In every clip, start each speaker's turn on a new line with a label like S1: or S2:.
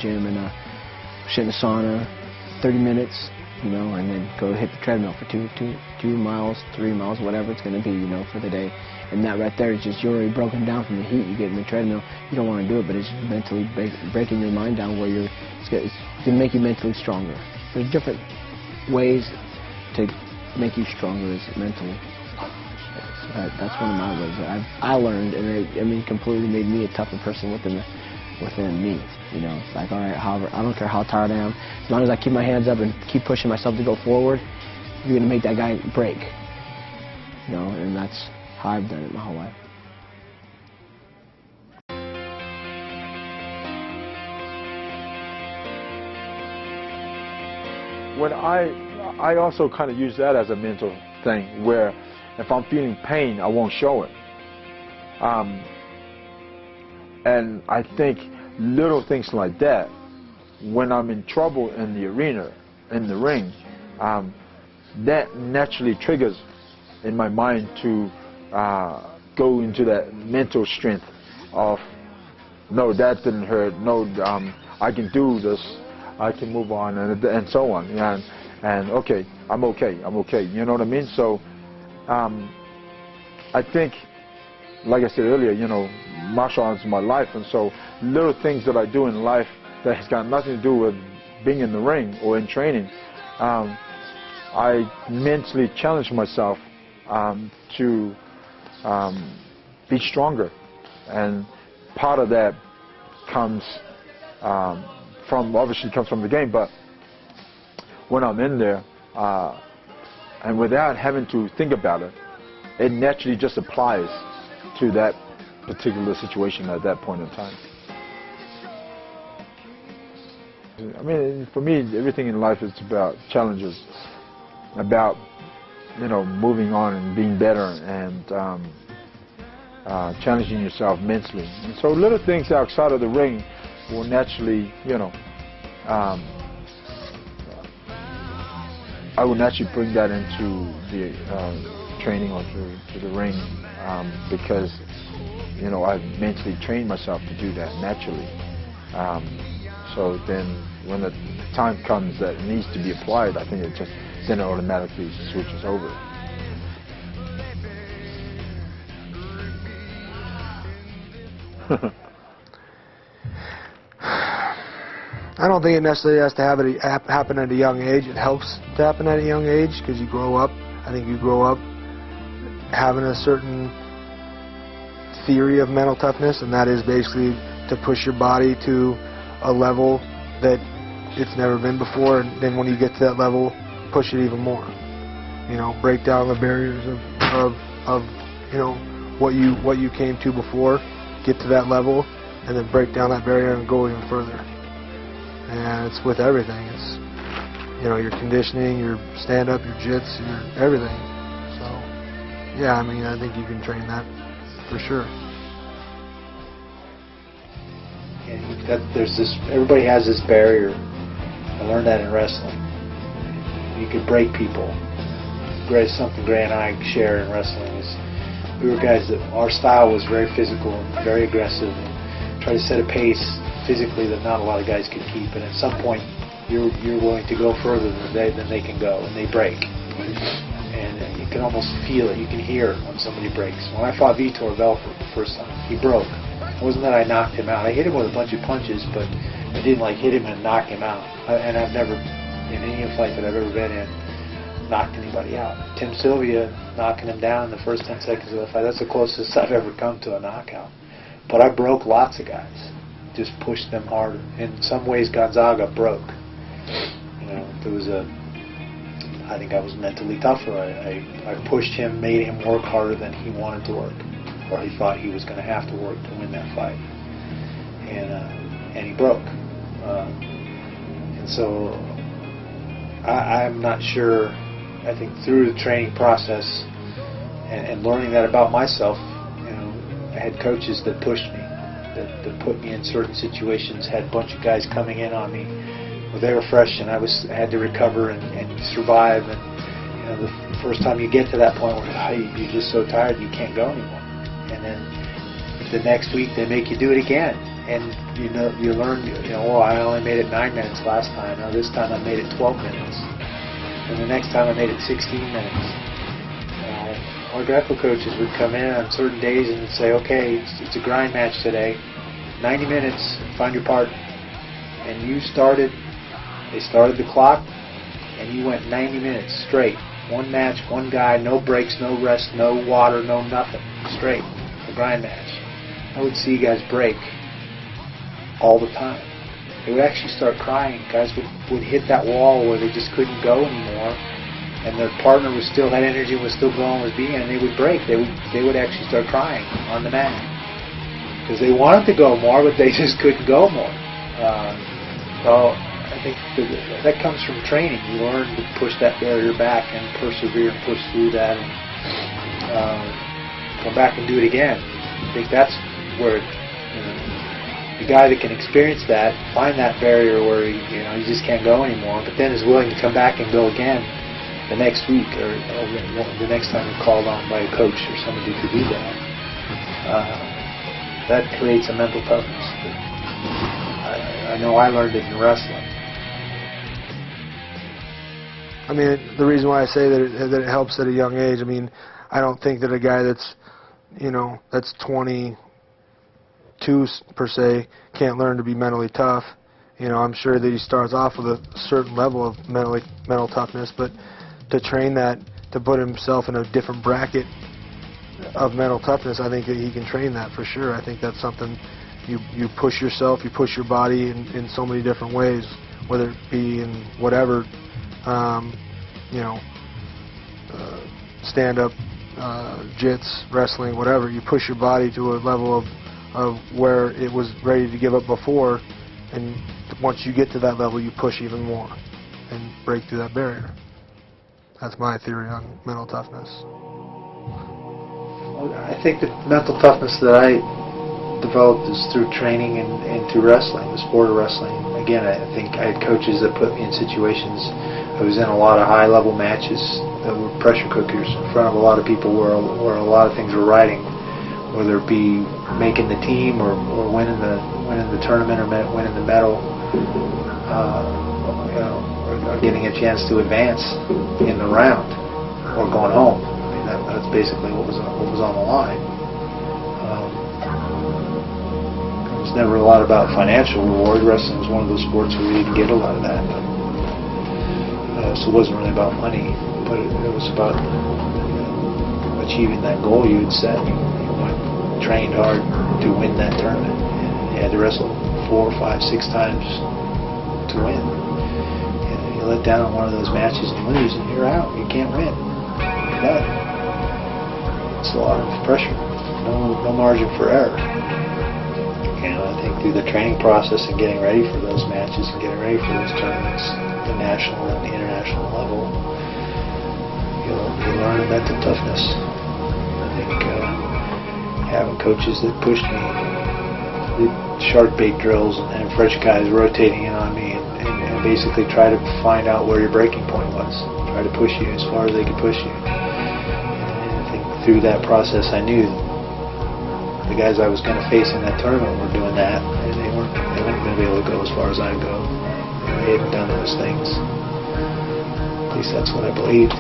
S1: gym and sit in the sauna, 30 minutes, you know, and then go hit the treadmill for 2 miles, 3 miles, whatever it's going to be, you know, for the day. And that right there is just, you're already broken down from the heat you get in the treadmill. You don't want to do it, but it's just mentally breaking your mind down where it's going to make you mentally stronger. There's different ways to make you stronger mentally. That's one of my ways that I learned, and it completely made me a tougher person within me. You know, it's like, all right, however, I don't care how tired I am, as long as I keep my hands up and keep pushing myself to go forward, you're going to make that guy break. You know, and that's how I've done it my whole life.
S2: When I also kind of use that as a mental thing, where if I'm feeling pain, I won't show it. And I think little things like that, when I'm in trouble in the arena, in the ring, that naturally triggers in my mind to go into that mental strength of, no, that didn't hurt, no, I can do this, I can move on, and so on. And okay, I'm okay, you know what I mean? So I think, like I said earlier, you know, martial arts is my life, and so little things that I do in life that has got nothing to do with being in the ring or in training, I mentally challenge myself to be stronger, and part of that comes obviously from the game, but when I'm in there and without having to think about it, it naturally just applies to that particular situation at that point in time. I mean, for me, everything in life is about challenges, about, you know, moving on and being better and challenging yourself mentally. And so little things outside of the ring will naturally, you know, I will naturally bring that into the training or to the ring because, you know, I've mentally trained myself to do that naturally. So then when the time comes that it needs to be applied, I think then it automatically switches over.
S3: I don't think it necessarily has to happen at a young age. It helps to happen at a young age because you grow up. I think you grow up having a certain theory of mental toughness, and that is basically to push your body to a level that it's never been before, and then when you get to that level, push it even more. You know, break down the barriers of you know, what you came to before, get to that level, and then break down that barrier and go even further. And it's with everything. It's, you know, your conditioning, your stand-up, your jits, your everything. So, yeah, I mean, I think you can train that for sure.
S4: Everybody has this barrier. I learned that in wrestling. You could break people. Something Gray and I share in wrestling is we were guys that our style was very physical and very aggressive and try to set a pace physically that not a lot of guys could keep. And at some point, you're willing to go further than they can go, and they break. And you can almost feel it. You can hear it when somebody breaks. When I fought Vitor Belfort the first time, he broke. It wasn't that I knocked him out. I hit him with a bunch of punches, but I didn't like hit him and knock him out. And I've never, in any fight that I've ever been in, knocked anybody out. Tim Sylvia knocking him down in the first 10 seconds of the fight, that's the closest I've ever come to a knockout. But I broke lots of guys. Just pushed them harder. In some ways, Gonzaga broke. You know, I think I was mentally tougher. I pushed him, made him work harder than he wanted to work, or he thought he was going to have to work to win that fight. And he broke. And so I'm not sure. I think through the training process and learning that about myself, you know, I had coaches that pushed me, that put me in certain situations, had a bunch of guys coming in on me. Well, they were fresh, and I had to recover and survive. And you know, the first time you get to that point where you're just so tired you can't go anymore, and then the next week they make you do it again. And you learn, oh, I only made it 9 minutes last time. Now this time I made it 12 minutes. And the next time I made it 16 minutes. Our grapple coaches would come in on certain days and would say, okay, it's a grind match today. 90 minutes, find your partner. And they started the clock, and you went 90 minutes straight. One match, one guy, no breaks, no rest, no water, no nothing. Straight. A grind match. I would see guys break all the time. They would actually start crying. Guys would hit that wall where they just couldn't go anymore, and their partner was still had energy, was still going, was beating, and they would break. They would actually start crying on the mat because they wanted to go more, but they just couldn't go more. So I think that comes from training. You learn to push that barrier back and persevere and push through that, and come back and do it again. I think that's where the guy that can experience that, find that barrier where he just can't go anymore, but then is willing to come back and go again the next week or the next time you're called on by a coach or somebody to do that. That creates a mental toughness. I know I learned it in wrestling.
S3: I mean, the reason why I say that it helps at a young age, I mean, I don't think that a guy that's 22 per se can't learn to be mentally tough. I'm sure that he starts off with a certain level of mental toughness, but to train that, to put himself in a different bracket of mental toughness, I think that he can train that for sure. I think that's something you push yourself, you push your body in so many different ways, whether it be in whatever, stand-up, jits, wrestling, whatever. You push your body to a level of where it was ready to give up before, and once you get to that level, you push even more and break through that barrier. That's my theory on mental toughness.
S4: I think the mental toughness that I developed is through training into wrestling, the sport of wrestling. Again, I think I had coaches that put me in situations. I was in a lot of high-level matches that were pressure cookers in front of a lot of people where a lot of things were riding, whether it be making the team or winning the tournament or winning the medal, or getting a chance to advance in the round or going home. I mean, that's basically what was on the line. It was never a lot about financial reward. Wrestling was one of those sports where you didn't get a lot of that. So it wasn't really about money, but it was about achieving that goal you had set. You trained hard to win that tournament. And you had to wrestle 4, 5, 6 times to win. And you let down one of those matches and you lose, and you're out. You can't win. You're done. It's a lot of pressure. No margin for error. And I think through the training process and getting ready for those matches and getting ready for those tournaments, the national and the international level, you learn a mental toughness. I think having coaches that pushed me, did shark bait drills and fresh guys rotating in on me and basically try to find out where your breaking point was, try to push you as far as they could push you. And I think through that process I knew the guys I was going to face in that tournament were doing that, and they weren't going to be able to go as far as I'd go. They hadn't done those things. At least that's what I believed.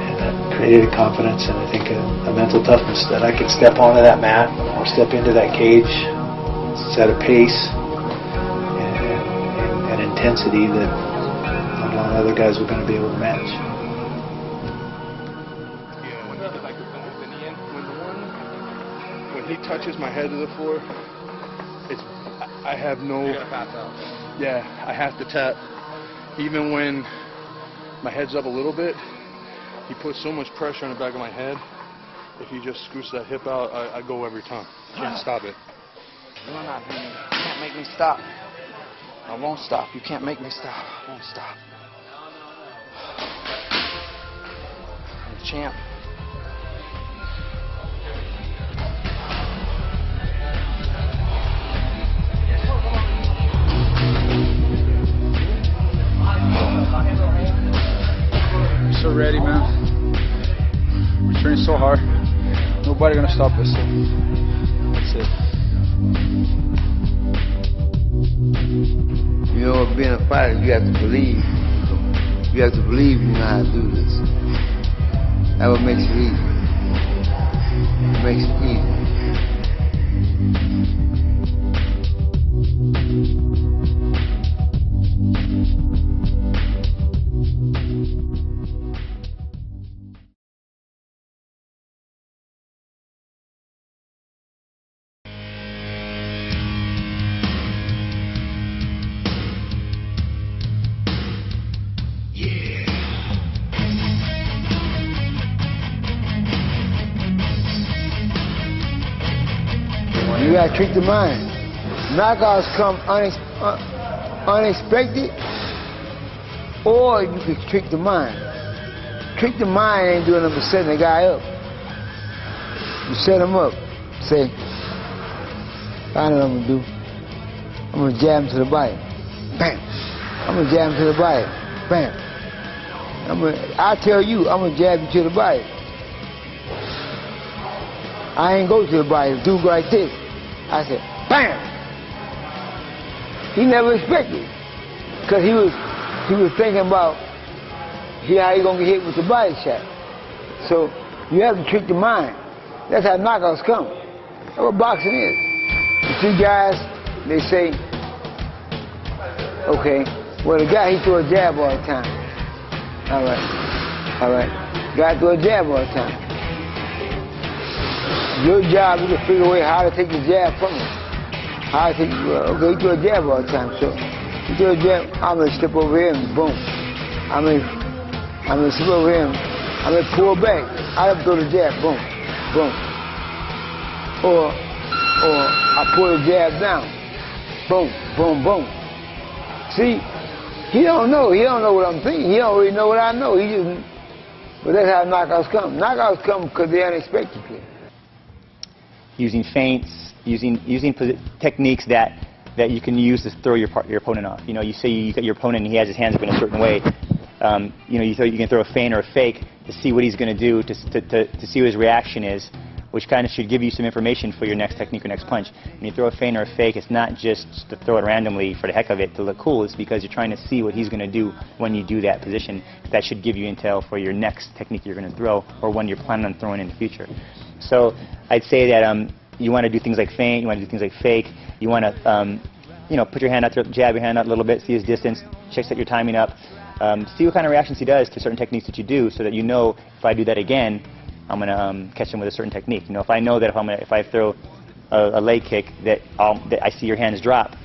S4: And that created a confidence and I think a mental toughness that I could step onto that mat or step into that cage, set a pace and intensity that none other guys were going to be able to match.
S5: When he touches my head to the floor, I have no... You're gonna pass out. Yeah, I have to tap. Even when my head's up a little bit, he puts so much pressure on the back of my head. If he just scoots that hip out, I go every time. Can't stop it.
S6: You can't make me stop. I won't stop. You can't make me stop. I won't stop. I'm the champ.
S7: So ready, man. We train so hard. Nobody gonna stop us. So that's it.
S8: being a fighter, you have to believe. You have to believe you know how to do this. That's what makes it easy. It makes it easy. You gotta trick the mind. Knockouts come unexpected, or you can trick the mind. Trick the mind ain't doing nothing but setting the guy up. You set him up. Say, I know what I'm gonna do. I'm gonna jab him to the body. Bam. I'm gonna jab him to the body. Bam. I tell you, I'm gonna jab you to the body. I ain't go to the body. Do like this. I said, bam! He never expected it. Because he was thinking about how he gonna get hit with the body shot. So you have to trick the mind. That's how knockouts come. That's what boxing is. You see guys, they say, okay, well the guy, he throw a jab all the time. All right. Guy throw a jab all the time. Your job is to figure out how to take the jab from him. Okay, he threw a jab all the time, so he threw a jab, I'm gonna step over here and boom. I'm gonna step over here and I'm gonna pull back. I throw the jab, boom, boom. Or I pull the jab down, boom, boom, boom. See, he don't know what I'm thinking. He don't really know what I know. But that's how knockouts come. Knockouts come because they're unexpectedly.
S9: Using feints, using techniques that you can use to throw your opponent off. You know, you say you got your opponent and he has his hands up in a certain way. You know, you can throw a feint or a fake to see what he's going to do, to see what his reaction is, which kind of should give you some information for your next technique or next punch. When you throw a feint or a fake, it's not just to throw it randomly for the heck of it to look cool. It's because you're trying to see what he's going to do when you do that position. That should give you intel for your next technique you're going to throw or when you're planning on throwing in the future. So I'd say that you want to do things like feint, you want to do things like fake, you want to you know, put your hand out there, jab your hand out a little bit, see his distance, check that you're timing up, see what kind of reactions he does to certain techniques that you do, so that you know if I do that again, I'm going to catch him with a certain technique. You know, if I know that if I throw a leg kick that I see your hands drop,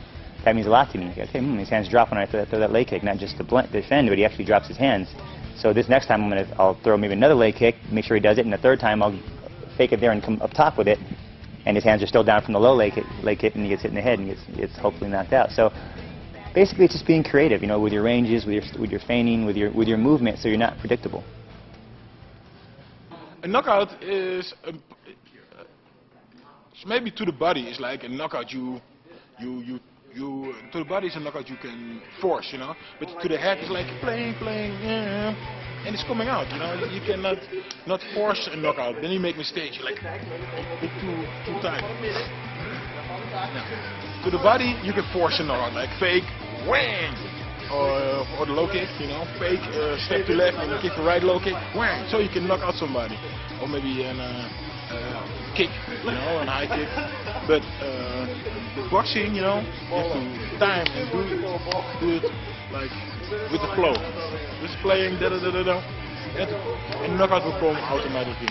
S9: that means a lot to me. You go, okay, his hands drop when I throw that leg kick, not just to defend, but he actually drops his hands. So this next time I'll throw maybe another leg kick, make sure he does it, and the third time I'll fake it there and come up top with it, and his hands are still down from the low leg hit, and he gets hit in the head and gets hopefully knocked out. So basically, it's just being creative, you know, with your ranges, with your feinting, with your movement, so you're not predictable.
S7: A knockout is maybe to the body. It's like a knockout to the body is a knockout you can force, you know. But to the head it's like playing, and it's coming out, you know. You cannot not force a knockout. Then you make mistakes. You're like too tight. No. To the body you can force a knockout, like fake, whang, or the low kick, you know. Fake, step to left and kick the right low kick, whang. So you can knock out somebody, or maybe an kick, you know, and high kick. But the boxing, you know, you have to time and do it like with the flow. Just playing and knockout will come automatically.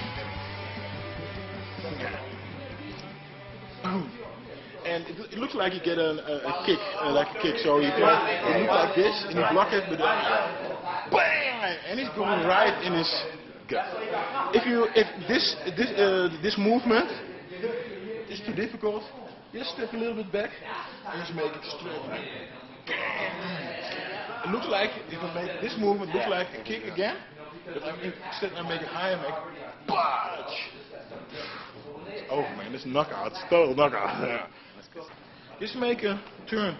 S7: And it looks like you get a kick, so you look like this and you block it, but bang, and it's going right in his gut. If this movement is too difficult, just step a little bit back and just make it straight. It looks like if I make this movement look like a kick again, but instead I make it high and make punch. Oh man, this knockout, total knockout. Just make a turn.